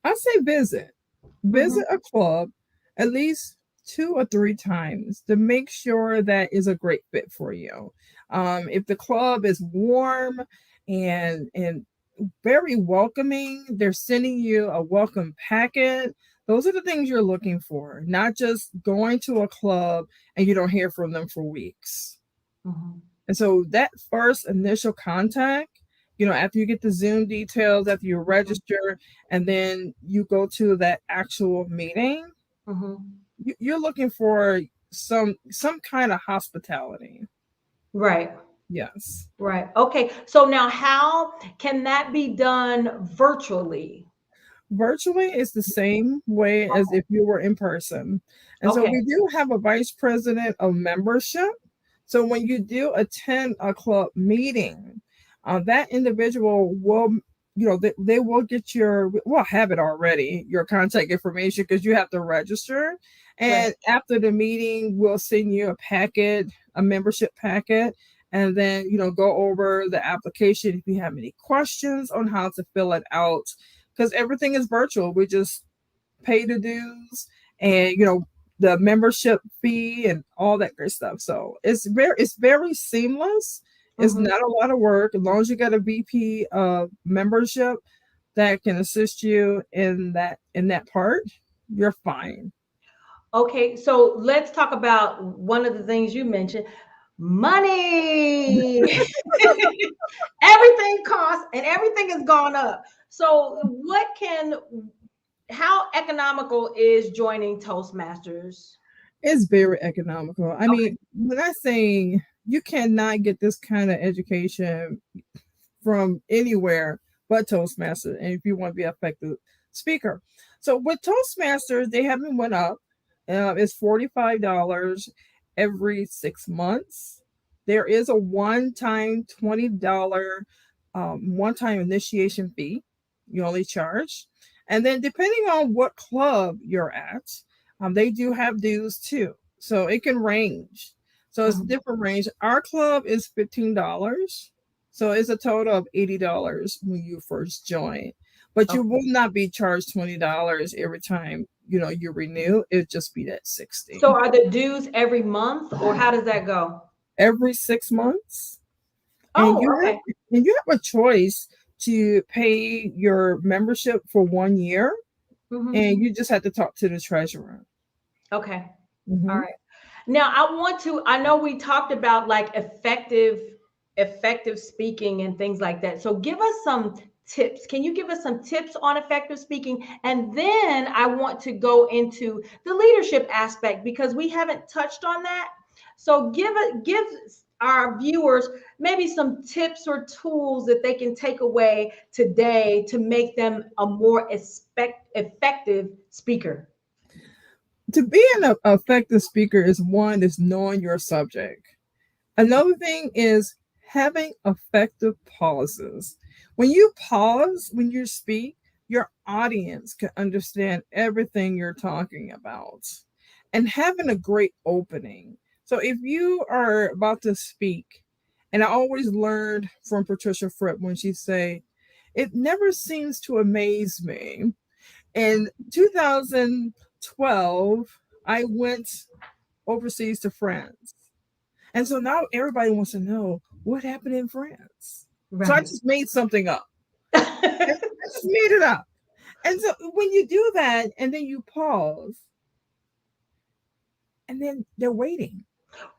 Speaker 2: I say visit
Speaker 1: Mhm.
Speaker 2: a club at least 2 or 3 times to make sure that is a great fit for you. If the club is warm and very welcoming, they're sending you a welcome packet. Those are the things you're looking for, not just going to a club and you don't hear from them for weeks.
Speaker 1: Mhm.
Speaker 2: And so that first initial contact, after you get the Zoom details, after you
Speaker 1: Mhm.
Speaker 2: register, and then you go to that actual meeting,
Speaker 1: Mhm.
Speaker 2: you're looking for some kind of hospitality.
Speaker 1: Right.
Speaker 2: Yes.
Speaker 1: Right. Okay. So now how can that be done virtually?
Speaker 2: Virtually is the same way as if you were in person. And so
Speaker 1: Okay.
Speaker 2: we do have a vice president of membership. So when you do attend a club meeting, that individual will, they will get well, have it already, your contact information because you have to register.
Speaker 1: Right.
Speaker 2: And after the meeting, we'll send you a packet, a membership packet, and then, go over the application if you have any questions on how to fill it out because everything is virtual. We just pay the dues and the membership fee and all that good stuff. So it's very seamless. It's
Speaker 1: Mhm.
Speaker 2: not a lot of work as long as you got a VP of membership that can assist you in that part. You're fine.
Speaker 1: Okay, so let's talk about one of the things you mentioned, money. Everything costs and everything has gone up. So how economical is joining Toastmasters?
Speaker 2: It's very economical. I
Speaker 1: Okay.
Speaker 2: mean, when I say you cannot get this kind of education from anywhere but Toastmasters, and if you want to be an effective speaker. So with Toastmasters, they haven't went up. It's $45 every 6 months. There is a one-time $20 one-time initiation fee. You only charge, and then depending on what club you're at, they do have dues too. So it can range. So it's a
Speaker 1: Mhm.
Speaker 2: different range. Our club is $15. So it's a total of $80 when you first join. But you will
Speaker 1: Okay.
Speaker 2: not be charged $20 every time you renew. It'll just be that 60
Speaker 1: So are the dues every month or how does that go?
Speaker 2: every 6 months. And
Speaker 1: Oh,
Speaker 2: you
Speaker 1: okay.
Speaker 2: have a choice to pay your membership for 1 year,
Speaker 1: Hmm.
Speaker 2: and you just have to talk to the treasurer.
Speaker 1: Okay. All
Speaker 2: Hmm.
Speaker 1: right. Now I know we talked about like effective speaking and things like that. So give us some tips. Can you give us some tips on effective speaking? And then I want to go into the leadership aspect because we haven't touched on that. So give our viewers maybe some tips or tools that they can take away today to make them a more effective speaker.
Speaker 2: To be an effective speaker is knowing your subject. Another thing is having effective pauses. When you pause, when you speak, your audience can understand everything you're talking about. And having a great opening. So if you are about to speak, and I always learned from Patricia Fripp when she say, "It never seems to amaze me." In 2012, I went overseas to France, and so now everybody wants to know what happened in France. So I
Speaker 1: Right.
Speaker 2: just made something up. I just made it up. And so when you do that and then you pause and then they're waiting.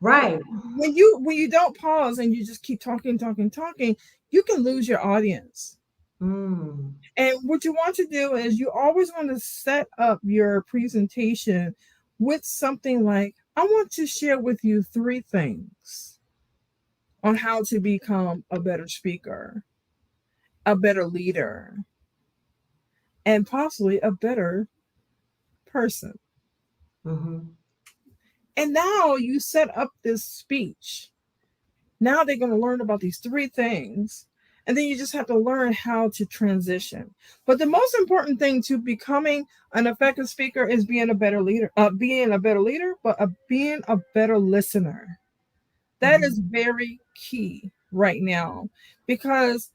Speaker 2: But
Speaker 1: Right.
Speaker 2: when you don't pause and you just keep talking, talking, talking, you can lose your audience.
Speaker 1: Mm.
Speaker 2: And what you want to do is you always want to set up your presentation with something like, I want to share with you 3 things on how to become a better speaker, a better leader, and possibly a better person.
Speaker 1: Hmm.
Speaker 2: And now you set up this speech. Now they're going to learn about these 3 things. And then you just have to learn how to transition. But the most important thing to becoming an effective speaker is being a better leader, but being a better listener. That is
Speaker 1: Hmm.
Speaker 2: very key right now because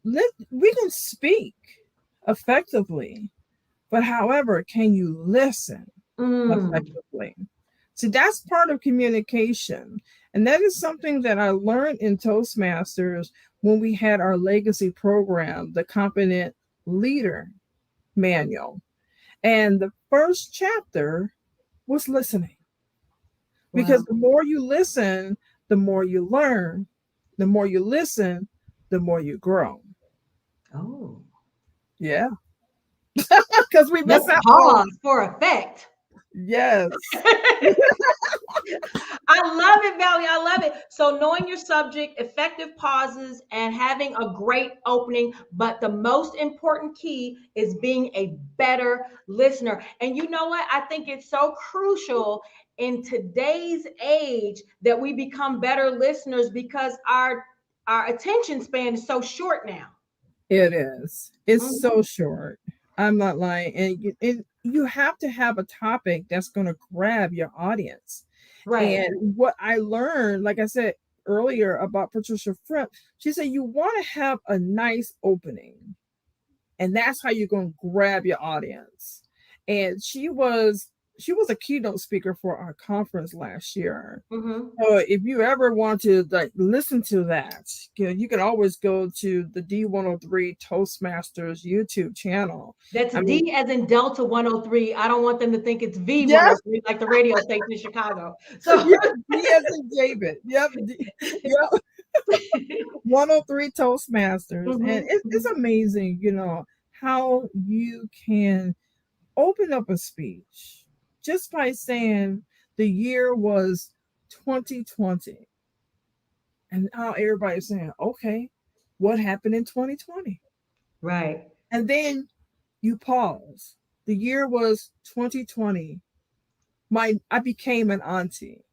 Speaker 2: we can speak effectively, but however, can you listen
Speaker 1: Mm.
Speaker 2: effectively? See, that's part of communication. And that is something that I learned in Toastmasters when we had our legacy program, the Competent Leader Manual. And the first chapter was listening. Because
Speaker 1: Wow.
Speaker 2: the more you listen, the more you learn. The more you listen, the more you grow.
Speaker 1: Oh.
Speaker 2: Yeah. Because we miss
Speaker 1: Let's
Speaker 2: out on.
Speaker 1: pause for effect.
Speaker 2: Yes.
Speaker 1: I love it, Valerie. I love it. So, knowing your subject, effective pauses, and having a great opening. But the most important key is being a better listener. And you know what? I think it's so crucial in today's age that we become better listeners because our attention span is so short now.
Speaker 2: It is. It's so
Speaker 1: Mhm.
Speaker 2: short. I'm not lying. And you have to have a topic that's going to grab your audience.
Speaker 1: Right.
Speaker 2: And what I learned, like I said earlier about Patricia Fripp, she said you want to have a nice opening. And that's how you're going to grab your audience. And she was a keynote speaker for our conference last year.
Speaker 1: Hmm.
Speaker 2: So if you ever want to like listen to that, you can always go to the D103 Toastmasters YouTube channel.
Speaker 1: That's
Speaker 2: I mean,
Speaker 1: D as in Delta 103. I don't want them to think it's V
Speaker 2: yes,
Speaker 1: 103 like the radio station in Chicago. So,
Speaker 2: yes, D as in David. Yep, yep. 103 Toastmasters, and
Speaker 1: mhm,
Speaker 2: it's
Speaker 1: mhm.
Speaker 2: amazing, how you can open up a speech just by saying the year was 2020, and now everybody's saying, okay, what happened in 2020?
Speaker 1: Right.
Speaker 2: And then you pause. The year was 2020. I became an auntie,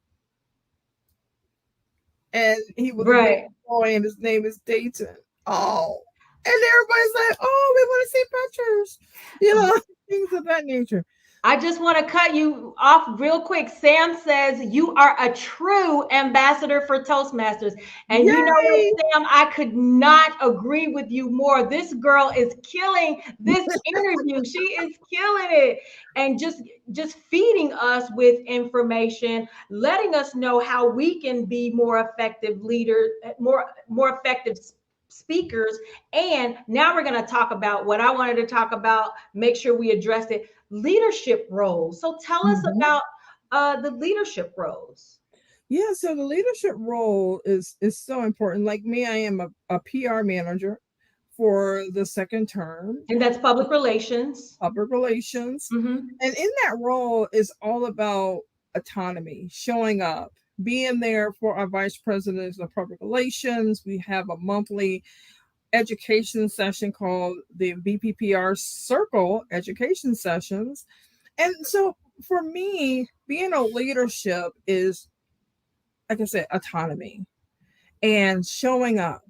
Speaker 2: and he was a baby
Speaker 1: Right.
Speaker 2: boy, and his name is Dayton. Oh, and everybody's like, "Oh, we want to see pictures," things of that nature.
Speaker 1: I just want to cut you off real quick. Sam says you are a true ambassador for Toastmasters. And you know what,
Speaker 2: Yay!
Speaker 1: Sam? I could not agree with you more. This girl is killing this interview. She is killing it. And just feeding us with information, letting us know how we can be more effective leaders, more effective speakers. And now we're going to talk about what I wanted to talk about, make sure we address it, leadership roles. So tell us
Speaker 2: Mhm.
Speaker 1: about the leadership roles.
Speaker 2: Yeah, so the leadership role is so important. Like me, I am a PR manager for the second term,
Speaker 1: And that's public relations.
Speaker 2: public relations.
Speaker 1: Hmm.
Speaker 2: And in that role is all about autonomy, showing up, being there for our vice presidents of public relations. We have a monthly education session called the BPPR Circle Education Sessions. And so for me, being a leadership is, like I said, autonomy and showing up,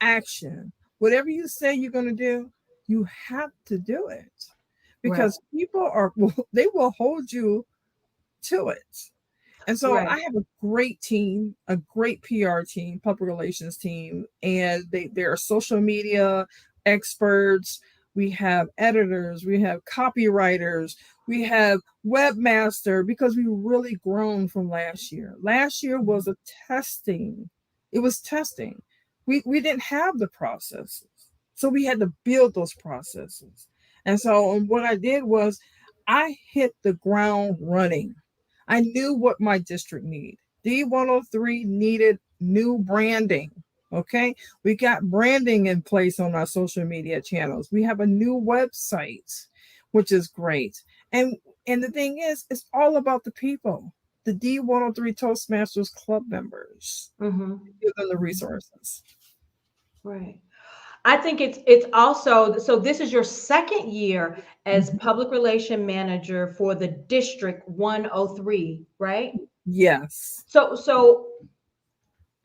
Speaker 2: action. Whatever you say you're going to do, you have to do it
Speaker 1: Right,
Speaker 2: because people they will hold you to it. And so
Speaker 1: right.
Speaker 2: I have a great team, a great PR team, public relations team, and they're social media experts. We have editors, we have copywriters, we have webmaster because we really grown from last year. Last year was a testing. It was testing. We didn't have the processes. So we had to build those processes. And so what I did was I hit the ground running. I knew what my district needed. D103 needed new branding. Okay. We got branding in place on our social media channels. We have a new website, which is great. And the thing is, it's all about the people, the D103 Toastmasters Club members.
Speaker 1: Hmm.
Speaker 2: Give them the
Speaker 1: Hmm.
Speaker 2: resources.
Speaker 1: Right. I think it's also, so this is your second year as
Speaker 2: Mhm.
Speaker 1: public relation manager for the District 103, right?
Speaker 2: Yes.
Speaker 1: So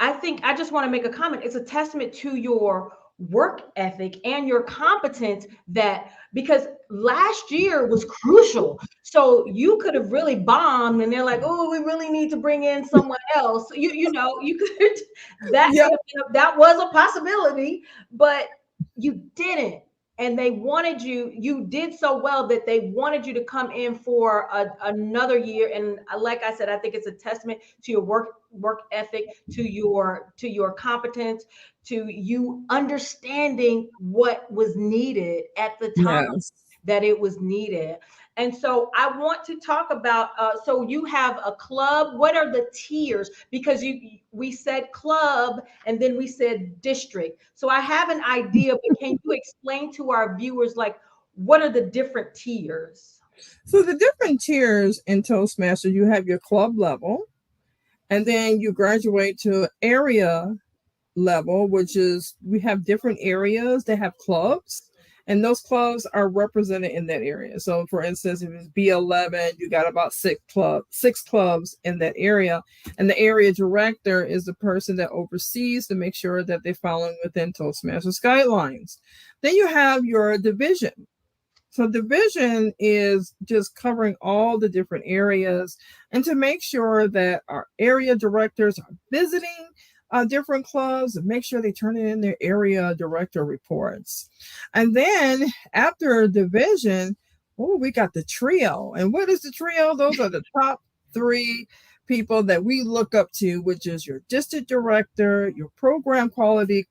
Speaker 1: I think I just want to make a comment. It's a testament to your work ethic and your competence that because last year was crucial. So you could have really bombed and they're like, oh, we really need to bring in someone else. You could that
Speaker 2: Yeah.
Speaker 1: could have been that was a possibility, but you didn't. and they wanted you, you did so well that they wanted you to come in for another year. And like I said, I think it's a testament to your work ethic, to your competence, to you understanding what was needed at the time
Speaker 2: Yes.
Speaker 1: that it was needed. And so I want to talk about, so you have a club. What are the tiers? Because we said club and then we said district. So I have an idea, but can you explain to our viewers, like, what are the different tiers?
Speaker 2: So the different tiers in Toastmasters, you have your club level, and then you graduate to area level, which is we have different areas that have clubs, and those clubs are represented in that area. So, for instance, if it's B11, you got about six clubs in that area, and the area director is the person that oversees to make sure that they're following within Toastmasters guidelines. Then you have your division. So division is just covering all the different areas and to make sure that our area directors are visiting different clubs and make sure they turn in their area director reports. And then after division, oh, we got the trio. And what is the trio? Those are the top three people that we look up to, which is your district director, your program quality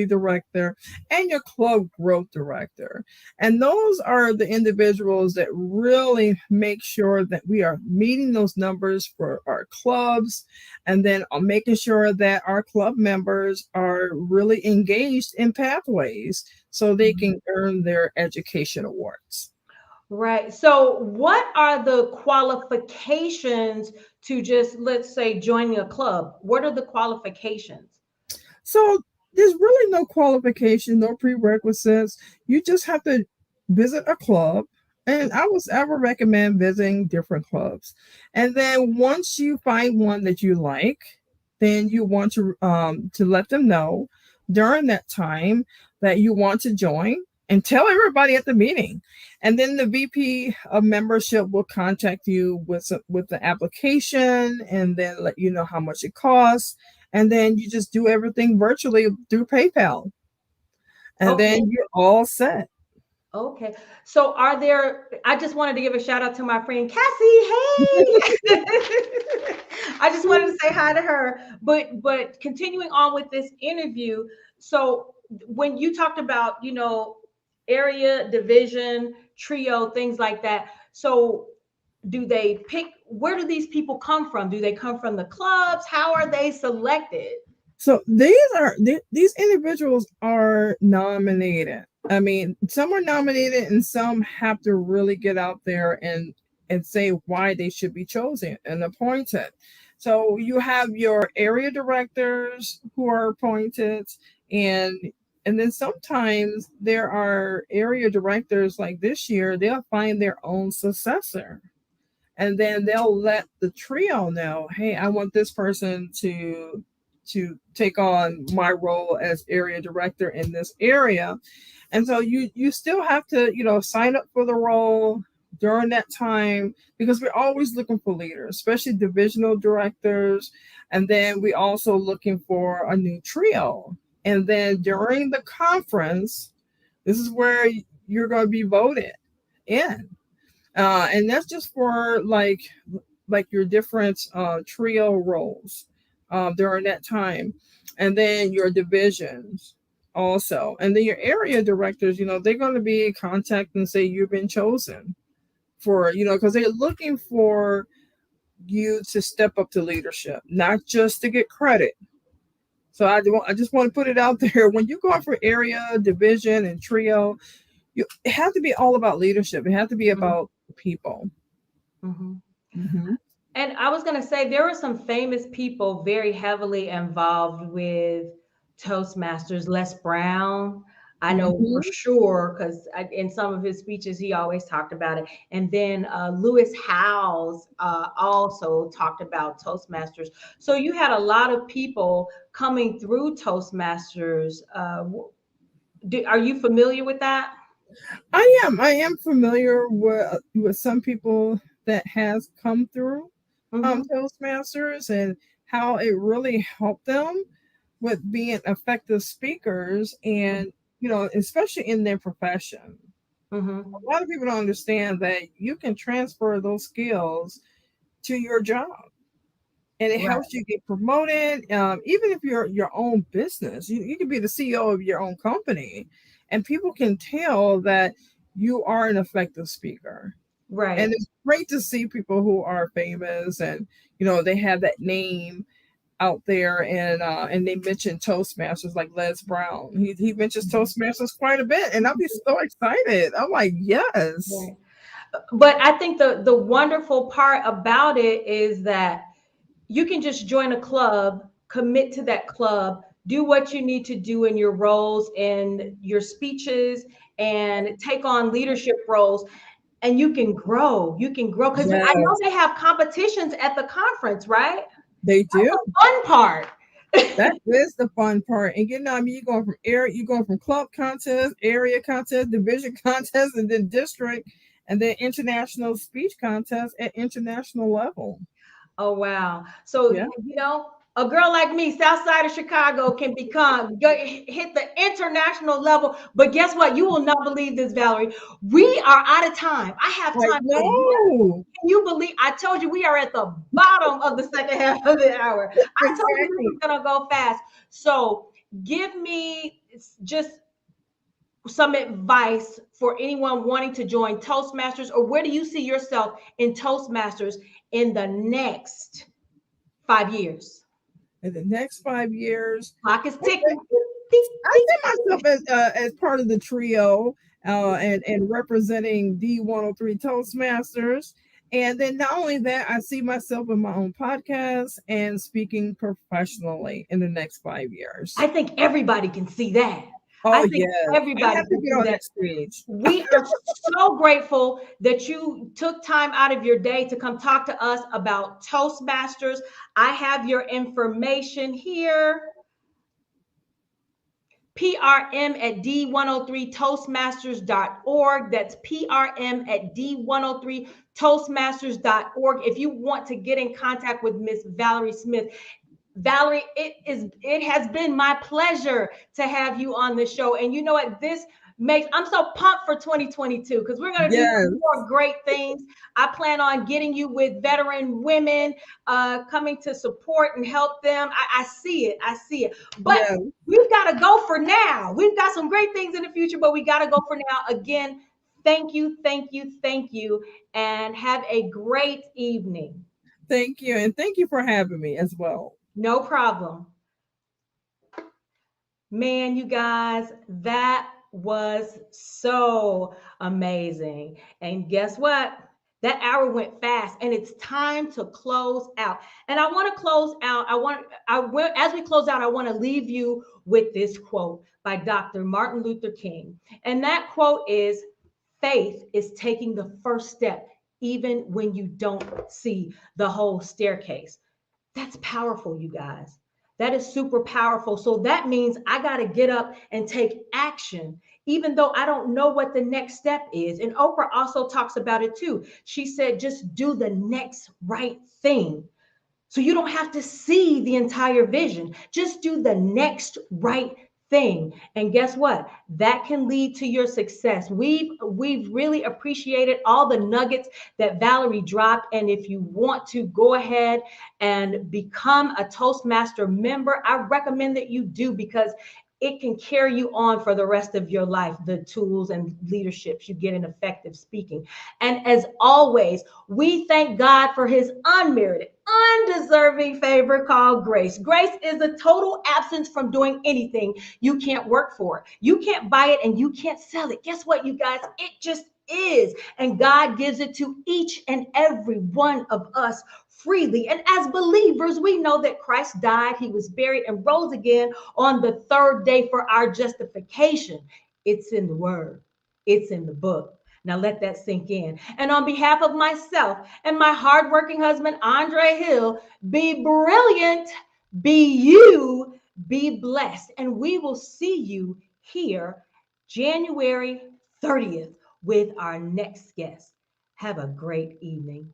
Speaker 2: director, and your club growth director. And those are the individuals that really make sure that we are meeting those numbers for our clubs, and then making sure that our club members are really engaged in pathways so they can earn their education awards.
Speaker 1: Right. So, what are the qualifications to just, let's say, joining a club? What are the qualifications?
Speaker 2: So there's really no qualification, no prerequisites. You just have to visit a club. And I would recommend visiting different clubs. And then once you find one that you like, then you want to let them know during that time that you want to join and tell everybody at the meeting. And then the VP of membership will contact you with the application and then let you know how much it costs, and then you just do everything virtually through PayPal, and
Speaker 1: Okay.
Speaker 2: then you're all set.
Speaker 1: Okay. So are there, I just wanted to give a shout out to my friend Cassie. Hey. I just wanted to say hi to her. But continuing on with this interview, so when you talked about, area, division, trio, things like that. So do they pick, where do these people come from? Do they come from the clubs? How are they selected?
Speaker 2: So these individuals are nominated. I mean, some are nominated, and some have to really get out there and say why they should be chosen and appointed. So you have your area directors who are appointed, and and then sometimes there are area directors like this year, they'll find their own successor, and then they'll let the trio know, hey, I want this person to take on my role as area director in this area. And so you still have to, sign up for the role during that time, because we're always looking for leaders, especially divisional directors. And then we also looking for a new trio. And then during the conference, this is where you're going to be voted in, and that's just for like your different trio roles during that time, and then your divisions also, and then your area directors. They're going to be in contact and say you've been chosen for, because they're looking for you to step up to leadership, not just to get credit. So I just want to put it out there. When you go out for area, division, and trio, it has to be all about leadership. It has to be about people.
Speaker 1: Mm-hmm.
Speaker 2: Hmm.
Speaker 1: And I was going to say, there were some famous people very heavily involved with Toastmasters. Les Brown, I know for
Speaker 2: Hmm.
Speaker 1: sure, because in some of his speeches, he always talked about it. And then Lewis Howes also talked about Toastmasters. So you had a lot of people coming through Toastmasters. Are you familiar with that?
Speaker 2: I am familiar with some people that has come through
Speaker 1: Mm-hmm.
Speaker 2: Toastmasters, and how it really helped them with being effective speakers. And especially in their profession.
Speaker 1: Mm-hmm.
Speaker 2: A lot of people don't understand that you can transfer those skills to your job, and it
Speaker 1: Right.
Speaker 2: helps you get promoted. Even if you're your own business, you can be the CEO of your own company, and people can tell that you are an effective speaker. And
Speaker 1: Right.
Speaker 2: it's great to see people who are famous and they have that name out there, and they mention Toastmasters like Les Brown. He mentions Toastmasters quite a bit, and I'll be so excited. I'm like, yes,
Speaker 1: Right. But I think the wonderful part about it is that you can just join a club, commit to that club, do what you need to do in your roles and your speeches, and take on leadership roles, and you can grow. You can grow because I know
Speaker 2: yes,
Speaker 1: they have competitions at the conference, right?
Speaker 2: they do.
Speaker 1: Fun part.
Speaker 2: That is the fun part. And I mean, you going from club contest, area contest, division contest, and then district, and then international speech contest at international level.
Speaker 1: Oh wow. So
Speaker 2: Yeah.
Speaker 1: a girl like me, south side of Chicago, can hit the international level. But guess what? You will not believe this, Valerie. We are out of time. I have
Speaker 2: Like,
Speaker 1: time for one.
Speaker 2: no,
Speaker 1: Can you believe I told you we are at the bottom of the second half of the hour? I told you this
Speaker 2: exactly.
Speaker 1: was gonna go fast. So give me just some advice for anyone wanting to join Toastmasters, or where do you see yourself in Toastmasters in the next 5 years?
Speaker 2: In the next 5 years,
Speaker 1: Clock is
Speaker 2: I
Speaker 1: ticking.
Speaker 2: I see myself as part of the trio, and representing D103 Toastmasters. And then not only that, I see myself in my own podcast and speaking professionally in the next 5 years.
Speaker 1: I think everybody can see that. I
Speaker 2: Oh
Speaker 1: think
Speaker 2: yes, I
Speaker 1: everybody
Speaker 2: have to
Speaker 1: can
Speaker 2: get
Speaker 1: see
Speaker 2: on
Speaker 1: that.
Speaker 2: that stage.
Speaker 1: We are so grateful that you took time out of your day to come talk to us about Toastmasters. I have your information here. PRM at D103Toastmasters.org. That's PRM at D103Toastmasters.org. If you want to get in contact with Miss Valerie Smith. Valerie, it has been my pleasure to have you on the show. And you know what? I'm so pumped for 2022 because we're going to do
Speaker 2: Yes,
Speaker 1: some more great things. I plan on getting you with veteran women coming to support and help them. I see it. I see it. But
Speaker 2: yes.
Speaker 1: we've got to go for now. We've got some great things in the future, but we got to go for now. Again, thank you, thank you, thank you, and have a great evening.
Speaker 2: Thank you, and thank you for having me as well.
Speaker 1: No problem. Man, you guys, that was so amazing. And guess what? That hour went fast and it's time to close out. And I want to close out. As we close out, I want to leave you with this quote by Dr. Martin Luther King. And that quote is, faith is taking the first step, even when you don't see the whole staircase. That's powerful, you guys. That is super powerful. So that means I got to get up and take action, even though I don't know what the next step is. And Oprah also talks about it too. She said, just do the next right thing. So you don't have to see the entire vision. Just do the next right thing. And guess what? That can lead to your success. We've really appreciated all the nuggets that Valerie dropped. And if you want to go ahead and become a Toastmaster member, I recommend that you do because it can carry you on for the rest of your life, the tools and leaderships you get in effective speaking. And as always, we thank God for his unmerited, undeserving favor called grace. Grace is a total absence from doing anything you can't work for. You can't buy it and you can't sell it. Guess what, you guys? It just is. And God gives it to each and every one of us freely. And as believers, we know that Christ died, he was buried, and rose again on the third day for our justification. It's in the word, it's in the book. Now let that sink in. And on behalf of myself and my hardworking husband, Andre Hill, be brilliant, be you, be blessed. And we will see you here January 30th with our next guest. Have a great evening.